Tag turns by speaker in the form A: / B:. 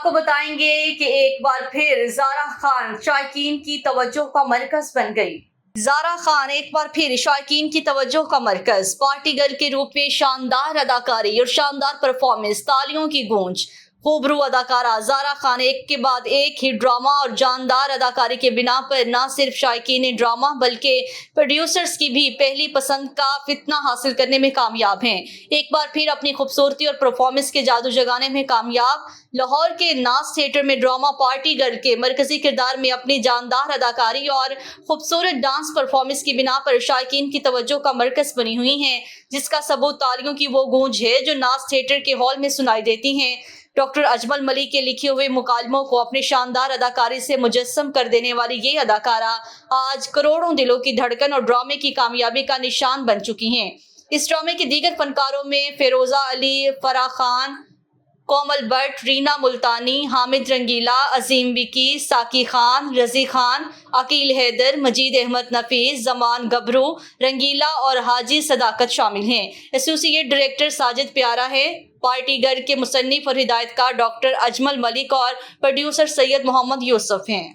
A: آپ کو بتائیں گے کہ ایک بار پھر زارا خان شائقین کی توجہ کا مرکز بن گئی۔ زارا خان ایک بار پھر شائقین کی توجہ کا مرکز، پارٹی گرل کے روپ میں شاندار اداکاری اور شاندار پرفارمنس، تالیوں کی گونج۔ خوبرو اداکارہ زارا خان ایک کے بعد ایک ہی ڈرامہ اور جاندار اداکاری کے بنا پر نہ صرف شائقین ڈرامہ بلکہ پروڈیوسرز کی بھی پہلی پسند کا فتنہ حاصل کرنے میں کامیاب ہیں۔ ایک بار پھر اپنی خوبصورتی اور پرفارمنس کے جادو جگانے میں کامیاب، لاہور کے ناز تھیٹر میں ڈرامہ پارٹی گرل کے مرکزی کردار میں اپنی جاندار اداکاری اور خوبصورت ڈانس پرفارمنس کی بنا پر شائقین کی توجہ کا مرکز بنی ہوئی ہیں، جس کا ثبوت تالیوں کی وہ گونج ہے جو ناز تھیٹر کے ہال میں سنائی دیتی ہیں۔ ڈاکٹر اجمل ملک کے لکھے ہوئے مکالموں کو اپنے شاندار اداکاری سے مجسم کر دینے والی یہ اداکارہ آج کروڑوں دلوں کی دھڑکن اور ڈرامے کی کامیابی کا نشان بن چکی ہیں۔ اس ڈرامے کے دیگر فنکاروں میں فیروزہ علی، فرح خان، کومل بٹ، رینا ملتانی، حامد رنگیلا، عظیم وکی، ساقی خان، رضی خان، عقیل حیدر، مجید احمد نفیس، زمان گبرو، رنگیلا اور حاجی صداقت شامل ہیں۔ ایسوسی ایٹ ڈائریکٹر ساجد پیارا ہے۔ پارٹی گرل کے مصنف اور ہدایت کار ڈاکٹر اجمل ملک اور پروڈیوسر سید محمد یوسف ہیں۔